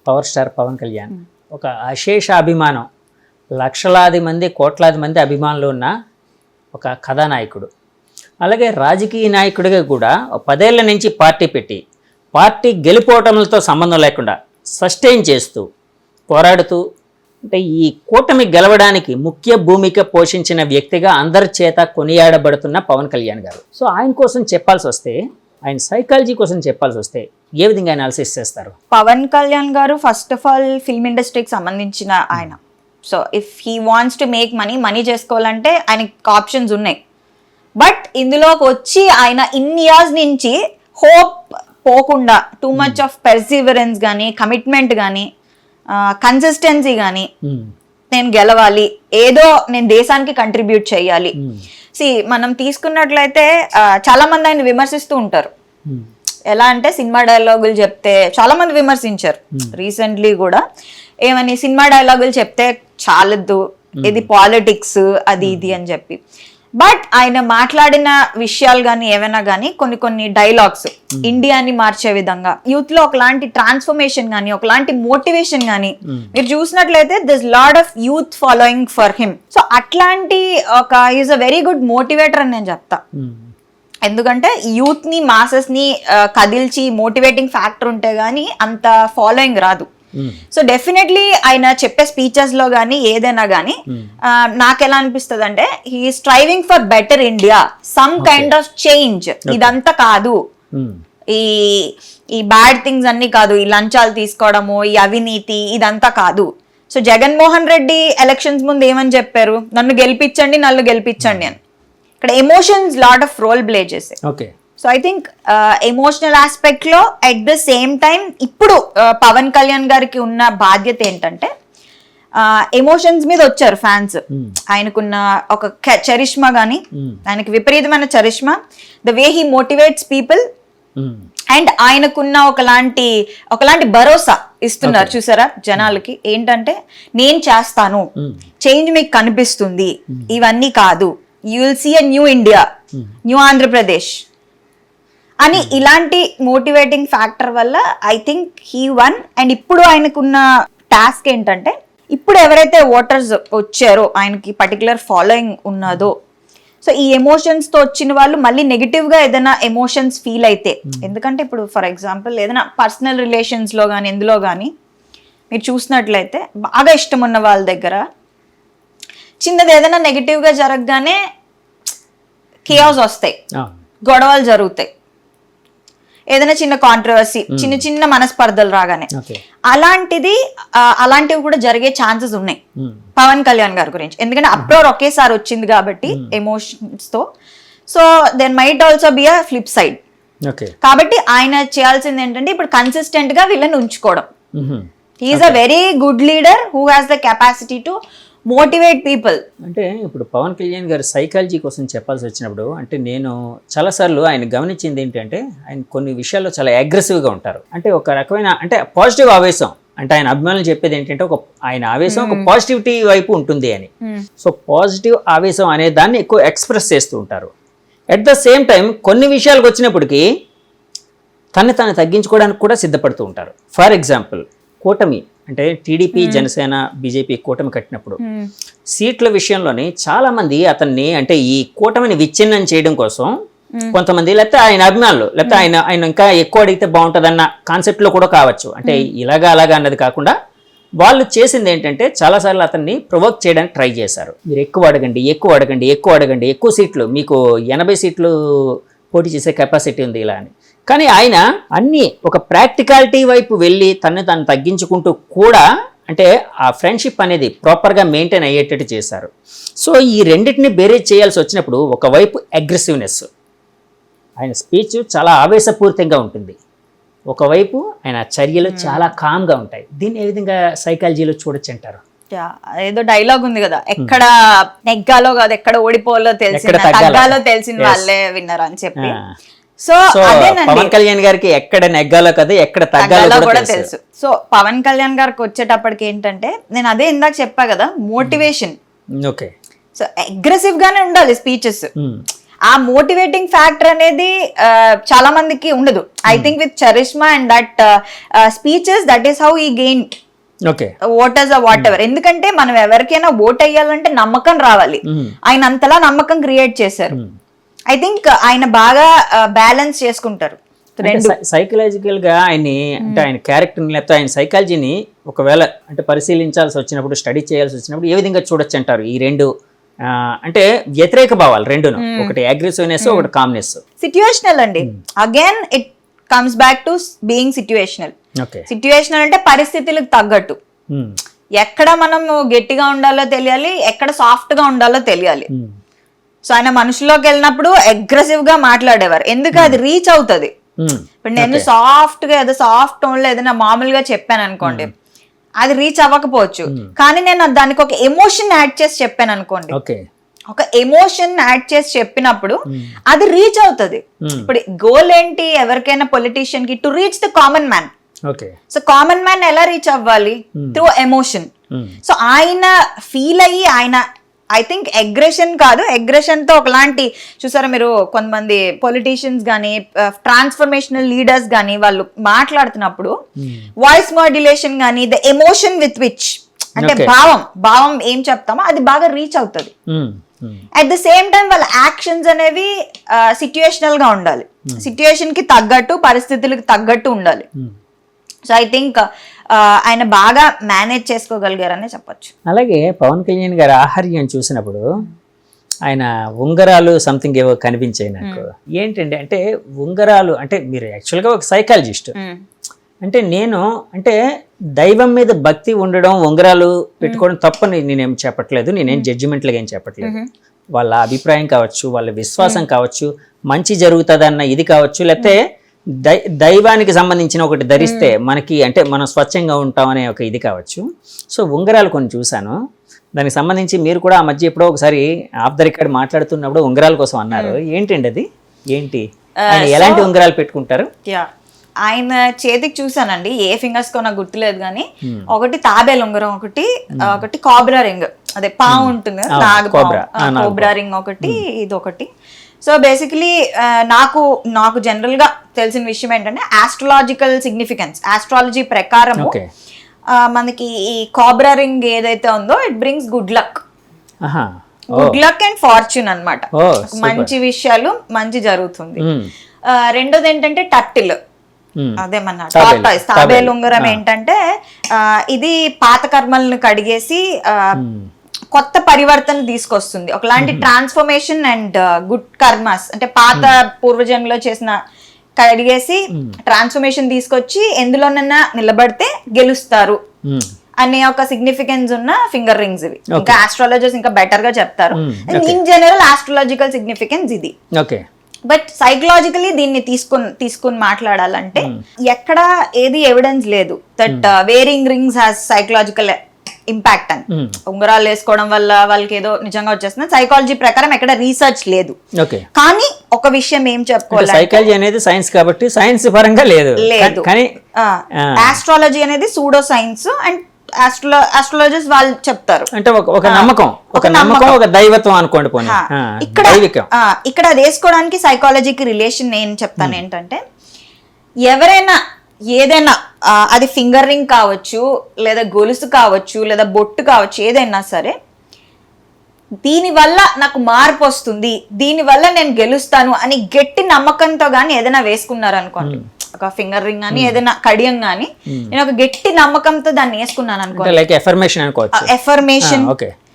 Power star Pawan Kalyan ఒక అశేష అభిమానం, లక్షలాది మంది కోట్లాది మంది అభిమానులు ఉన్న ఒక కథానాయకుడు. అలాగే రాజకీయ నాయకుడిగా కూడా 10 ఏళ్ల నుంచి పార్టీ పెట్టి పార్టీ గెలుపోవటంతో సంబంధం లేకుండా సస్టైన్ చేస్తూ పోరాడుతూ, అంటే ఈ కూటమి గెలవడానికి ముఖ్య భూమిక పోషించిన వ్యక్తిగా అందరి చేత కొనియాడబడుతున్న పవన్ కళ్యాణ్ గారు. సో ఆయన కోసం చెప్పాల్సి వస్తే, ఆయన సైకాలజీ కోసం చెప్పాల్సి వస్తే ఏ విధంగా అనాలిసిస్ చేస్తారు? పవన్ కళ్యాణ్ గారు ఫస్ట్ ఆఫ్ ఆల్ ఫిల్మ్ ఇండస్ట్రీకి సంబంధించిన ఆయన. So if he wants to make money చేసుకోవాలంటే ఆయనకి ఆప్షన్స్ ఉన్నాయి. బట్ ఇందులోకి వచ్చి ఆయన ఇన్ని ఇయర్స్ నుంచి హోప్ పోకుండా టూ మచ్ ఆఫ్ పెర్సివరెన్స్ కానీ, కమిట్మెంట్ కానీ, కన్సిస్టెన్సీ కానీ, నేను గెలవాలి, ఏదో నేను దేశానికి కంట్రిబ్యూట్ చేయాలి. మనం తీసుకున్నట్లయితే చాలా మంది ఆయన విమర్శిస్తూ ఉంటారు. ఎలా అంటే సినిమా డైలాగులు చెప్తే చాలా మంది విమర్శించారు రీసెంట్లీ కూడా. ఏమని సినిమా డైలాగులు చెప్తే చాలద్దు, ఇది పాలిటిక్స్ అది ఇది అని చెప్పి. బట్ ఆయన మాట్లాడిన విషయాలు కానీ ఏమైనా కానీ కొన్ని డైలాగ్స్ ఇండియాని మార్చే విధంగా, యూత్ లో ఒకలాంటి ట్రాన్స్ఫర్మేషన్ కానీ, ఒకలాంటి మోటివేషన్ కానీ మీరు చూసినట్లయితే this lot of youth following for him. So అట్లాంటి is a very good motivator అని నేను చెప్తా. ఎందుకంటే యూత్ ని, మాసెస్ ని కదిల్చి మోటివేటింగ్ ఫ్యాక్టర్ ఉంటే గానీ అంత ఫాలోయింగ్ రాదు. సో డెఫినెట్లీ ఆయన చెప్పే స్పీచెస్ లో గానీ ఏదైనా గానీ నాకు ఎలా అనిపిస్తుంది అంటే he striving for better India, some kind of change. ఇదంతా కాదు, ఈ బ్యాడ్ థింగ్స్ అన్ని కాదు, ఈ లంచాలు తీసుకోవడము, ఈ అవినీతి, ఇదంతా కాదు. సో జగన్మోహన్ రెడ్డి ఎలక్షన్స్ ముందు ఏమని చెప్పారు? నన్ను గెలిపించండి అని. ఇక్కడ emotions lot of role play చేసే. So I think emotional aspect లో అట్ ద సేమ్ టైం ఇప్పుడు పవన్ కళ్యాణ్ గారికి ఉన్న బాధ్యత ఏంటంటే ఎమోషన్స్ మీద వచ్చారు ఫ్యాన్స్. ఆయనకున్న ఒక చరిష్మా గానీ, ఆయనకు విపరీతమైన charisma, the way he motivates people, and ఆయనకున్న ఒకలాంటి భరోసా ఇస్తున్నారు చూసారా జనాలకి. ఏంటంటే నేను చేస్తాను, చేంజ్ మీకు కనిపిస్తుంది, ఇవన్నీ కాదు, you will see a new India, new Andhra Pradesh అని ఇలాంటి మోటివేటింగ్ ఫ్యాక్టర్ వల్ల I think he won. And ఇప్పుడు ఆయనకున్న టాస్క్ ఏంటంటే, ఇప్పుడు ఎవరైతే ఓటర్స్ వచ్చారో, ఆయనకి పర్టికులర్ ఫాలోయింగ్ ఉన్నదో, సో ఈ ఎమోషన్స్ తో వచ్చిన వాళ్ళు మళ్ళీ నెగిటివ్ గా ఏదైనా ఎమోషన్స్ ఫీల్ అయితే, ఎందుకంటే ఇప్పుడు ఫర్ ఎగ్జాంపుల్ ఏదైనా పర్సనల్ రిలేషన్స్ లో కానీ ఎందులో కానీ మీరు చూసినట్లయితే బాగా ఇష్టం ఉన్న వాళ్ళ దగ్గర చిన్నది ఏదైనా నెగిటివ్ గా జరగగానే కేయాస్ వస్తాయి, గొడవలు జరుగుతాయి, ఏదైనా చిన్న కాంట్రవర్సీ, చిన్న మనస్పర్ధలు రాగానే. అలాంటివి కూడా జరిగే ఛాన్సెస్ ఉన్నాయి పవన్ కళ్యాణ్ గారి గురించి. ఎందుకంటే అప్రోర్ ఒకేసారి వచ్చింది కాబట్టి ఎమోషన్స్ తో. So then might also be a flip side. కాబట్టి ఆయన చేయాల్సింది ఏంటంటే ఇప్పుడు కన్సిస్టెంట్ గా వీళ్ళని ఉంచుకోవడం. He's a very good leader who has the capacity to motivate people. అంటే ఇప్పుడు పవన్ కళ్యాణ్ గారు సైకాలజీ కోసం చెప్పాల్సి వచ్చినప్పుడు, అంటే నేను చాలాసార్లు ఆయన గమనించింది ఏంటంటే, ఆయన కొన్ని విషయాల్లో చాలా అగ్రెసివ్గా ఉంటారు. అంటే ఒక రకమైన అంటే పాజిటివ్ ఆవేశం, అంటే ఆయన అభిమానులు చెప్పేది ఏంటంటే ఆయన ఆవేశం ఒక పాజిటివిటీ వైపు ఉంటుంది అని. సో పాజిటివ్ ఆవేశం అనే దాన్ని ఎక్కువ ఎక్స్ప్రెస్ చేస్తూ ఉంటారు. అట్ ద సేమ్ టైం కొన్ని విషయాలకు వచ్చినప్పటికీ తను తగ్గించుకోవడానికి కూడా సిద్ధపడుతూ ఉంటారు. ఫర్ ఎగ్జాంపుల్ కూటమి, అంటే టీడీపీ, జనసేన, బీజేపీ కూటమి కట్టినప్పుడు సీట్ల విషయంలోనే చాలా మంది అతన్ని, అంటే ఈ కూటమిని విచ్ఛిన్నం చేయడం కోసం కొంతమంది, లేకపోతే ఆయన అభిమానులు, లేకపోతే ఆయన ఇంకా ఎక్కువ అడిగితే బాగుంటుందన్న కాన్సెప్ట్ లో కూడా కావచ్చు. అంటే అలాగా అన్నది కాకుండా వాళ్ళు చేసింది ఏంటంటే చాలాసార్లు అతన్ని ప్రొవోక్ చేయడానికి ట్రై చేశారు. మీరు ఎక్కువ అడగండి, ఎక్కువ సీట్లు, మీకు 80 సీట్లు పోటీ చేసే కెపాసిటీ ఉంది ఇలా అని. కానీ ఆయన అన్ని ఒక ప్రాక్టికాలిటీ వైపు వెళ్ళి తను తగ్గించుకుంటూ కూడా, అంటే ఆ ఫ్రెండ్షిప్ అనేది ప్రాపర్గా మెయింటైన్ అయ్యేటట్టు చేశారు. సో ఈ రెండింటిని బేరేజ్ చేయాల్సి వచ్చినప్పుడు ఒకవైపు అగ్రెసివ్నెస్, ఆయన స్పీచ్ చాలా ఆవేశపూరితంగా ఉంటుంది, ఒకవైపు ఆయన చర్యలు చాలా కామ్గా ఉంటాయి. దీన్ని ఏ విధంగా సైకాలజీలో చూడొచ్చు అంటారు? ఏదో డైలాగ్ ఉంది కదా, ఎక్కడ నెగ్గాలో కాదు ఎక్కడ ఓడిపోవాలో తెలిసిన వాళ్ళే విన్నర్ అని చెప్పి. సో పవన్ కళ్యాణ్ గారికి ఎక్కడ నెగ్గాలో కదా ఎక్కడ తగ్గాలో కూడా తెలుసు. సో పవన్ కళ్యాణ్ గారికి వచ్చేటప్పటికి ఏంటంటే, నేను అదే ఇందాక చెప్పా కదా, మోటివేషన్. ఓకే. సో అగ్రెసివ్ గానే ఉండాలి స్పీచెస్. ఆ మోటివేటింగ్ ఫ్యాక్టర్ అనేది చాలా మందికి ఉండదు. I think with charisma and that speeches, that is how he gain okay voters whatever. ఎందుకంటే మనం ఎవరికైనా ఓట్ అయ్యాలంటే నమ్మకం రావాలి. ఆయన అంతలా నమ్మకం క్రియేట్ చేశారు. ఐ థింక్ ఆయన బాగా బ్యాలెన్స్ చేసుకుంటారు. సైకలాజికల్ గా ఆయన్ని అంటే ఆయన క్యారెక్టర్ని లేకపోతే ఆయన సైకాలజీని ఒకవేళ అంటే పరిశీలించాల్సి వచ్చినప్పుడు, స్టడీ చేయాల్సి వచ్చినప్పుడు ఏ విధంగా చూడొచ్చు అంటారు? ఈ రెండు అంటే వ్యతిరేక భావాలు రెండును, ఒకటి అగ్రెసివ్నెస్, ఒకటి కామ్నెస్. సిట్యుయేషనల్ అండి. Again it comes back to being situational. Okay, situational అంటే పరిస్థితులకు తగ్గట్టు. ఎక్కడ మనం గట్టిగా ఉండాలో తెలియాలి, ఎక్కడ సాఫ్ట్ గా ఉండాలో తెలియాలి. సో ఆయన మనుషుల్లోకి వెళ్ళినప్పుడు అగ్రెసివ్ గా మాట్లాడేవారు, ఎందుకు అది రీచ్ అవుతుంది. ఇప్పుడు నేను సాఫ్ట్ గా ఏదో సాఫ్ట్ టోన్ లో ఏదైనా మామూలుగా చెప్పాను అనుకోండి, అది రీచ్ అవ్వకపోవచ్చు. కానీ నేను దానికి ఒక ఎమోషన్ యాడ్ చేసి చెప్పాను అనుకోండి, ఒక ఎమోషన్ యాడ్ చేసి చెప్పినప్పుడు అది రీచ్ అవుతుంది. ఇప్పుడు గోల్ ఏంటి ఎవరికైనా పొలిటీషియన్ కి? To reach the common man. So common man ఎలా రీచ్ అవ్వాలి? Through emotion. సో ఆయన ఫీల్ అయ్యి, ఆయన ఐ థింక్ అగ్రెషన్ కాదు, అగ్రెషన్ తో ఒకలాంటి చూసారా మీరు కొంతమంది పొలిటీషియన్స్ కానీ ట్రాన్స్ఫర్మేషనల్ లీడర్స్ కానీ వాళ్ళు మాట్లాడుతున్నప్పుడు వాయిస్ మాడ్యులేషన్ కానీ ద ఎమోషన్ విత్ విచ్ అంటే భావం ఏం చెప్తామో అది బాగా రీచ్ అవుతుంది. అట్ ద సేమ్ టైం వాళ్ళ యాక్షన్స్ అనేవి సిట్యుయేషనల్ గా ఉండాలి, సిట్యుయేషన్ కి తగ్గట్టు, పరిస్థితులకు తగ్గట్టు ఉండాలి. సో ఐ థింక్ ఆయన బాగా మేనేజ్ చేసుకోగలిగారనే చెప్పొచ్చు. అలాగే పవన్ కళ్యాణ్ గారి ఆహార్యం చూసినప్పుడు ఆయన ఉంగరాలు సంథింగ్ ఏవో కనిపించాయి నాకు. ఏంటండి అంటే ఉంగరాలు అంటే మీరు యాక్చువల్గా ఒక సైకాలజిస్ట్, అంటే నేను అంటే దైవం మీద భక్తి ఉండడం, ఉంగరాలు పెట్టుకోవడం తప్పని నేనేం చెప్పట్లేదు, నేనేం జడ్జిమెంట్లుగా ఏం చెప్పట్లేదు. వాళ్ళ అభిప్రాయం కావచ్చు, వాళ్ళ విశ్వాసం కావచ్చు, మంచి జరుగుతుందన్న ఇది కావచ్చు, లేకపోతే దైవానికి సంబంధించిన ఒకటి ధరిస్తే మనకి అంటే మనం స్వచ్ఛంగా ఉంటాం అనే ఒక ఇది కావచ్చు. సో ఉంగరాలు కొన్ని చూశాను, దానికి సంబంధించి మీరు కూడా ఆ మధ్య ఎప్పుడో ఒకసారి ఆఫ్ ద రికార్డ్ మాట్లాడుతున్నప్పుడు ఉంగరాల కోసం అన్నారు. ఏంటండి అది? ఏంటి ఎలాంటి ఉంగరాలు పెట్టుకుంటారు? ఆయన చేతికి చూసానండి, ఏ ఫింగర్స్ కో నాకు గుర్తులేదు కానీ ఒకటి తాబేలు ఉంగరం, ఒకటి కోబ్రా రింగ్, అదే పాము ఉంటుంది కదా, కోబ్రా రింగ్ ఒకటి, ఇది ఒకటి. సో బేసికలీ నాకు జనరల్ గా తెలిసిన విషయం ఏంటంటే ఆస్ట్రాలజికల్ సిగ్నిఫికెన్స్, ఆస్ట్రాలజీ ప్రకారము మనకి ఈ కోబ్రా రింగ్ ఏదైతే ఉందో it brings good luck, good luck and fortune అన్నమాట. మంచి విషయాలు మంచి జరుగుతుంది. రెండోది ఏంటంటే టర్టిల్, అదే మన టార్టాయిస్, తాబేలు ఉంగరం ఏంటంటే ఇది పాత కర్మలను కడిగేసి కొత్త పరివర్తన తీసుకొస్తుంది, ఒకలాంటి ట్రాన్స్ఫర్మేషన్ అండ్ గుడ్ కర్మస్ అంటే పాత పూర్వజన్మలో చేసిన కడిగేసి ట్రాన్స్ఫర్మేషన్ తీసుకొచ్చి ఎందులోనైనా నిలబడితే గెలుస్తారు అనే ఒక సిగ్నిఫికెన్స్ ఉన్న ఫింగర్ రింగ్స్ ఇవి. ఇంకా ఆస్ట్రాలజర్స్ ఇంకా బెటర్ గా చెప్తారు. ఇన్ జనరల్ ఆస్ట్రాలజికల్ సిగ్నిఫికెన్స్ ఇది. బట్ సైకలాజికలీ దీన్ని తీసుకుని మాట్లాడాలంటే ఎక్కడ ఏది ఎవిడెన్స్ లేదు that wearing rings has psychological impact అని. ఉంగరాలు వేసుకోవడం వల్ల వాళ్ళకి ఏదో నిజంగా వచ్చేస్తుంది, సైకాలజీ ప్రకారం ఎక్కడ రీసెర్చ్ లేదు. కానీ ఒక విషయం ఏం చెప్పుకోవాలి, సైకాలజీ అనేది సైన్స్ కాబట్టి సైన్స్ పరంగా లేదు. ఆస్ట్రాలజీ అనేది సూడో సైన్స్ అండ్ ఆస్ట్రాలజర్స్ వాళ్ళు చెప్తారు అంటే ఒక నమ్మకం, ఒక దైవత్వం అనుకోండి. ఇక్కడ అది వేసుకోవడానికి సైకాలజీకి రిలేషన్ నేను చెప్తాను ఏంటంటే, ఎవరైనా ఏదైనా అది ఫింగర్ రింగ్ కావచ్చు, లేదా గొలుసు కావచ్చు, లేదా బొట్టు కావచ్చు, ఏదైనా సరే దీనివల్ల నాకు మార్పు వస్తుంది, దీనివల్ల నేను గెలుస్తాను అని గట్టి నమ్మకంతో గానీ ఏదైనా వేసుకున్నారు అనుకోండి, ఒక ఫింగర్ రింగ్ కానీ ఏదైనా కడియం కానీ నేను ఒక గట్టి నమ్మకంతో దాన్ని వేసుకున్నాను అనుకోండి, affirmation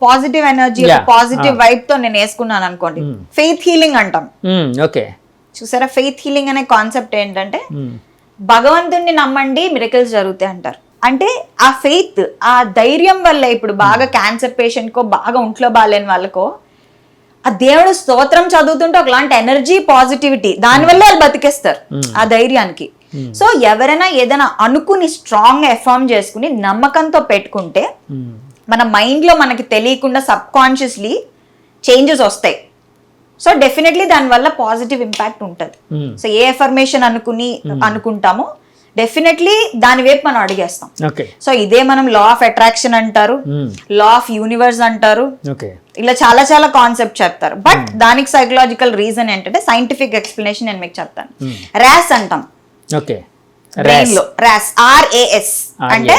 positive energy, positive vibe తో నేను వేసుకున్నాను అనుకోండి, ఫెయిత్ హీలింగ్ అంటాం. చూసారా, ఫెయిత్ హీలింగ్ అనే కాన్సెప్ట్ ఏంటంటే భగవంతుణ్ణి నమ్మండి మిరకల్స్ జరుగుతాయి అంటారు. అంటే ఆ ఫెయిత్, ఆ ధైర్యం వల్ల ఇప్పుడు బాగా క్యాన్సర్ పేషెంట్ కో, బాగా ఒంట్లో బాగాలేని వాళ్ళకో ఆ దేవుడు స్తోత్రం చదువుతుంటే ఒకలాంటి ఎనర్జీ, పాజిటివిటీ, దానివల్ల వాళ్ళు బతికేస్తారు ఆ ధైర్యానికి. సో ఎవరైనా ఏదైనా అనుకుని స్ట్రాంగ్ గా ఎఫర్మ్ చేసుకుని నమ్మకంతో పెట్టుకుంటే మన మైండ్ లో మనకి తెలియకుండా సబ్ కాన్షియస్లీ చేంజెస్ వస్తాయి. సో డెఫినెట్లీ దానివల్ల పాజిటివ్ ఇంపాక్ట్ ఉంటుంది. సో ఏ ఎఫర్మేషన్ అనుకుంటామో డెఫినెట్లీ దాని వైపు మనం అడిగేస్తాం. ఓకే సో ఇదే మనం లా ఆఫ్ అట్రాక్షన్ అంటారు, లా ఆఫ్ యూనివర్స్ అంటారు, ఓకే ఇలా చాలా చాలా కాన్సెప్ట్ చెప్తారు. బట్ దానికి సైకలాజికల్ రీజన్ ఏంటంటే సైంటిఫిక్ ఎక్స్ప్లెనేషన్ నేను మీకు చెప్తాను. ర్యాస్ అంటాం ఓకే బ్రెయిన్ లో, ర్యాస్ RAS అంటే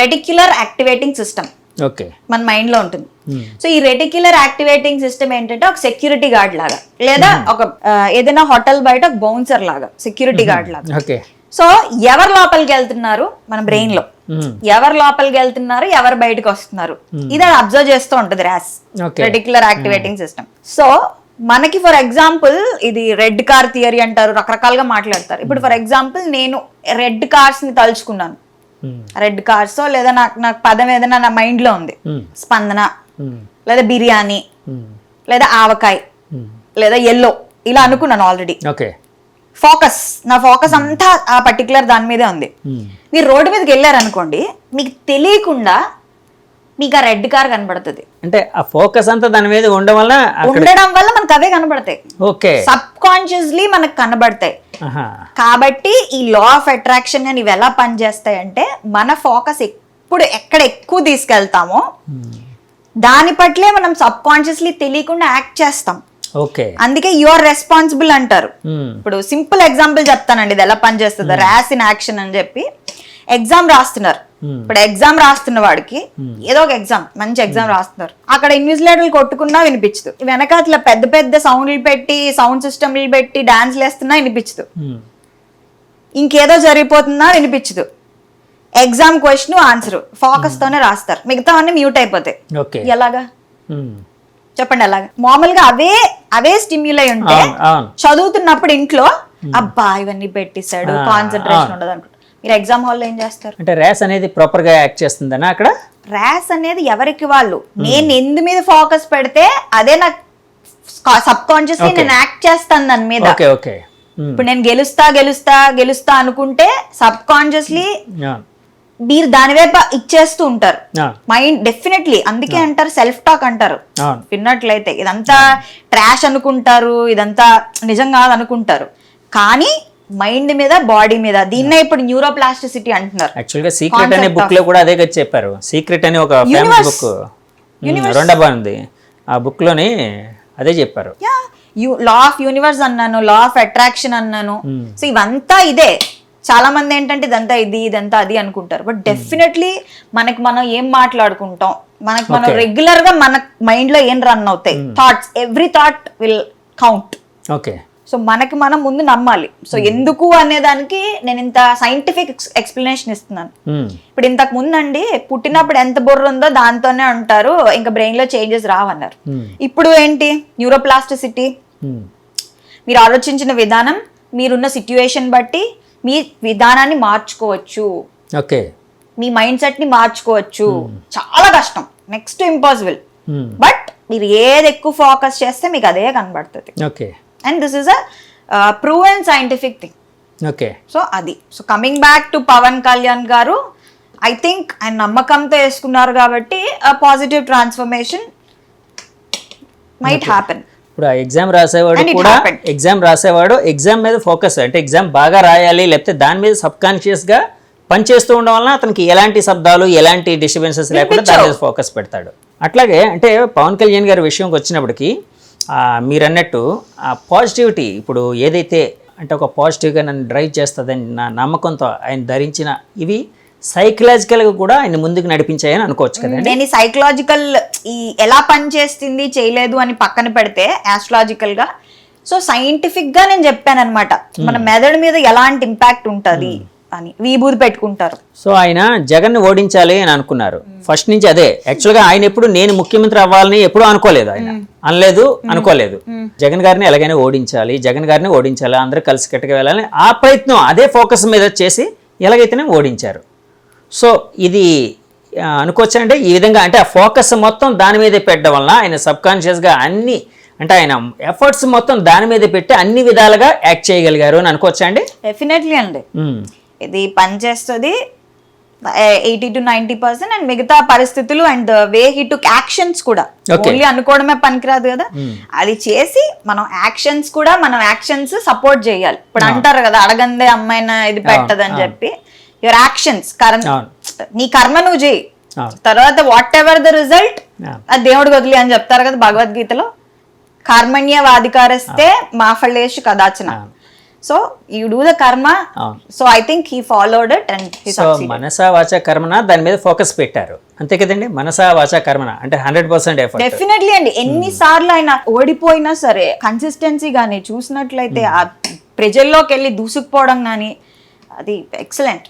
రెటిక్యులర్ యాక్టివేటింగ్ సిస్టమ్ ఓకే మన మైండ్ లో ఉంటుంది. సో ఈ రెటిక్యులర్ యాక్టివేటింగ్ సిస్టమ్ ఏంటంటే ఒక సెక్యూరిటీ గార్డ్ లాగా, లేదా ఒక ఏదైనా హోటల్ బయట ఒక బౌన్సర్ లాగా, సెక్యూరిటీ గార్డ్ లాగా. ఓకే సో ఎవరు లోపలికి వెళ్తున్నారు మన బ్రెయిన్ లో, ఎవరు లోపలికి వెళ్తున్నారు, ఎవరు బయటకు వస్తున్నారు, ఇది అది అబ్జర్వ్ చేస్తూ ఉంటది arse, reticular activating system. So మనకి ఫర్ ఎగ్జాంపుల్ ఇది రెడ్ కార్ థియరీ అంటారు, రకరకాలుగా మాట్లాడతారు. ఇప్పుడు ఫర్ ఎగ్జాంపుల్ నేను రెడ్ కార్స్ ని తలుచుకున్నాను, రెడ్ కార్స్ లేదా నాకు పదం ఏదైనా నా మైండ్ లో ఉంది, స్పందన లేదా బిర్యానీ లేదా ఆవకాయ లేదా ఎల్లో, ఇలా అనుకున్నాను ఆల్రెడీ. ఓకే నా ఫోకస్ అంతా ఆ పర్టికులర్ దాని మీదే ఉంది. మీరు రోడ్డు మీదకి వెళ్ళారనుకోండి, మీకు తెలియకుండా మీకు ఆ రెడ్ కార్ కనబడుతుంది. అంటే ఆ ఫోకస్ అంతా దాని మీద ఉండడం వల్ల మనకు అవే కనబడతాయి, ఓకే సబ్ కాన్షియస్లీ మనకు కనబడతాయి. కాబట్టి ఈ లా ఆఫ్ అట్రాక్షన్ గా ఇవి ఎలా పనిచేస్తాయి అంటే, మన ఫోకస్ ఎప్పుడు ఎక్కడ ఎక్కువ తీసుకెళ్తామో దాని పట్లే మనం సబ్ కాన్షియస్లీ తెలియకుండా యాక్ట్ చేస్తాం. ఓకే అందుకే యు ఆర్ రెస్పాన్సిబుల్ అంటారు. ఇప్పుడు సింపుల్ ఎగ్జాంపుల్ చెప్తానండి ఇది ఎలా పనిచేస్తుంది, ర్యాస్ ఇన్ యాక్షన్ అని చెప్పి. ఎగ్జామ్ రాస్తున్నారు, ఇప్పుడు ఎగ్జామ్ రాస్తున్న వాడికి ఏదో ఒక ఎగ్జామ్, మంచి ఎగ్జామ్ రాస్తున్నారు, అక్కడ ఇన్విజిలేటర్లు కొట్టుకున్నా వినిపించదు, వెనకాతల పెద్ద పెద్ద సౌండ్లు పెట్టి సౌండ్ సిస్టమ్లు పెట్టి డాన్స్లు వేస్తున్నా వినిపించదు, ఇంకేదో జరిగిపోతున్నా వినిపించదు. ఎగ్జామ్ క్వశ్చన్ ఆన్సర్ ఫోకస్ తోనే రాస్తారు, మిగతా అన్ని మ్యూట్ అయిపోతాయి. ఎలాగా చెప్పండి? అలాగా మామూలుగా అవే స్టిమ్యులై ఉంటే చదువుతున్నప్పుడు ఇంట్లో అబ్బా ఇవన్నీ పెట్టిస్తాడు, కాన్సన్ట్రేషన్ ఉండదు అనుకుంటా. మీరు ఎగ్జామ్ హాల్లో ఏం చేస్తారు? అంటే ర్యాస్ అనేది ప్రాపర్ గా యాక్ట్ చేస్తుందనా అక్కడ? ర్యాస్ అనేది ఎవరికి వాళ్ళు, నేను ఎందు మీద ఫోకస్ పెడితే అదే నాకు సబ్ కాన్షియస్లీ నేను యాక్ట్ చేస్తాను దాని మీద. ఓకే ఓకే ఇప్పుడు నేను గెలుస్తా అనుకుంటే సబ్ కాన్షియస్లీ మీరు దాని వైపు ఇచ్చేస్తూ ఉంటారు మైండ్, డెఫినెట్లీ. అందుకే అంటారు సెల్ఫ్ టాక్ అంటారు, విన్నట్లయితే ఇదంతా ట్రాష్ అనుకుంటారు, ఇదంతా నిజం కాదు అనుకుంటారు, కానీ మైండ్ మీద బాడీ మీద, దీన్నే ఇప్పుడు న్యూరోప్లాస్టిసిటీ అంటున్నారు. యాక్చువల్గా సీక్రెట్ అనే బుక్ లో కూడా అదే చెప్పారు. సీక్రెట్ అనే ఒక ఫేమస్ బుక్ రెండవ ఉంది, ఆ బుక్ లోని అదే చెప్పారు. లా ఆఫ్ యూనివర్స్ అన్నాను, లా ఆఫ్ అట్రాక్షన్ అన్నాను. సో ఇవంతా ఇదే. చాలా మంది ఏంటంటే ఇదంతా ఇదంతా అది అనుకుంటారు, బట్ డెఫినెట్లీ మనకి మనం ఏం మాట్లాడుకుంటాం, మనం రెగ్యులర్ గా మన మైండ్ లో ఏం రన్ అవుతాయి thoughts, every thought will count. Okay so మనకి మనం ముందు నమ్మాలి. సో ఎందుకు అనే దానికి నేను ఇంత సైంటిఫిక్ ఎక్స్ప్లెనేషన్ ఇస్తున్నాను. ఇప్పుడు ఇంతకు ముందండి పుట్టినప్పుడు ఎంత బుర్ర ఉందో దాంతోనే ఉంటారు, ఇంకా బ్రెయిన్ లో చేంజెస్ రావన్నారు. ఇప్పుడు ఏంటి న్యూరోప్లాస్టిసిటీ, మీరు ఆలోచించిన విధానం, మీరున్న సిట్యుయేషన్ బట్టి మీ విధానాన్ని మార్చుకోవచ్చు, ఓకే మీ మైండ్ సెట్ ని మార్చుకోవచ్చు. చాలా కష్టం, నెక్స్ట్ ఇంపాసిబుల్. బట్ మీరు ఏది ఎక్కువ ఫోకస్ చేస్తే మీకు అదే కనబడుతుంది. Okay and this is a proven scientific thing. Okay so అది. So coming back to Pawan Kalyan గారు, ఐ థింక్ ఆయన నమ్మకంతో వేసుకున్నారు కాబట్టి పాజిటివ్ ట్రాన్స్ఫర్మేషన్ మైట్ హ్యాపెన్. ఇప్పుడు ఆ ఎగ్జామ్ రాసేవాడు ఎగ్జామ్ మీద ఫోకస్, అంటే ఎగ్జామ్ బాగా రాయాలి, లేకపోతే దాని మీద సబ్ కాన్షియస్ గా పనిచేస్తూ ఉండడం వలన అతనికి ఎలాంటి శబ్దాలు ఎలాంటి డిస్టర్బెన్సెస్ లేకుండా దాని మీద ఫోకస్ పెడతాడు. అట్లాగే అంటే పవన్ కళ్యాణ్ గారి విషయంకి వచ్చినప్పటికీ మీరు అన్నట్టు ఆ పాజిటివిటీ, ఇప్పుడు ఏదైతే అంటే ఒక పాజిటివ్గా నన్ను డ్రైవ్ చేస్తుందని నా నమ్మకంతో ఆయన ధరించిన ఇవి సైకలాజికల్గా కూడా ఆయన ముందుకు నడిపించాయని అనుకోవచ్చు కదండి. నేను సైకలాజికల్ ఈ ఎలా పనిచేస్తుంది చేయలేదు అని పక్కన పెడితే ఆస్ట్రాలజికల్గా, సో సైంటిఫిక్గా నేను చెప్పాను అనమాట, మన మెదడు మీద ఎలాంటి ఇంపాక్ట్ ఉంటుంది అని విభూతి పెట్టుకుంటారు. సో ఆయన జగన్ ని ఓడించాలి అని అనుకున్నారు ఫస్ట్ నుంచి. అదే యాక్చువల్గా ఆయన ఎప్పుడు నేను ముఖ్యమంత్రి అవ్వాలని ఎప్పుడు అనుకోలేదు, ఆయన అనలేదు, అనుకోలేదు. జగన్ గారిని ఎలాగైనా ఓడించాలి, జగన్ గారిని ఓడించాలి, అందరూ కలిసి కట్టుకు వెళ్ళాలని ఆ ప్రయత్నం అదే ఫోకస్ మీద చేసి ఎలాగైతేనే ఓడించారు. సో ఇది అనుకోవచ్చంటే ఈ విధంగా, అంటే ఆ ఫోకస్ మొత్తం దాని మీదే పెట్టడం వలన ఆయన సబ్ కాన్షియస్గా అన్ని, అంటే ఆయన ఎఫర్ట్స్ మొత్తం దాని మీద పెట్టి అన్ని విధాలుగా యాక్ట్ చేయగలిగారు అని అనుకోవచ్చా అండి? డెఫినెట్లీ అండి, ఇది పనిచేస్తుంది. 80 to 90%, అండ్ మిగతా పరిస్థితులు and the way he took actions కూడా, Okay. ఓన్లీ అనుకోవడమే పనికిరాదు కదా, అది చేసి మనం యాక్షన్స్ సపోర్ట్ చేయాలి. ఇప్పుడు అంటారు కదా అడగందే అమ్మాయిన ఇది పెట్టదని చెప్పి, యువర్ యాక్షన్స్ నీ కర్మ నువ్వు చేయి, తర్వాత వాట్ ఎవర్ ద రిజల్ట్ అది దేవుడికి వదిలి అని చెప్తారు కదా భగవద్గీతలో, కర్మణ్యవాధికారస్తే మా ఫలేషు కదాచన. So you do the karma. So I think he followed it and so మనసా వాచా కర్మన దాని మీద ఫోకస్ పెట్టారు అంతే కదండి. మనసా వాచా కర్మన అంటే 100% ఎఫర్ట్. డెఫినెట్లీ అండి. ఎన్నిసార్లు ఆయన ఓడిపోయినా సరే కన్సిస్టెన్సీ కానీ చూసినట్లయితే ఆ ప్రజల్లోకి వెళ్ళి దూసుకుపోవడం కానీ అది ఎక్సలెంట్.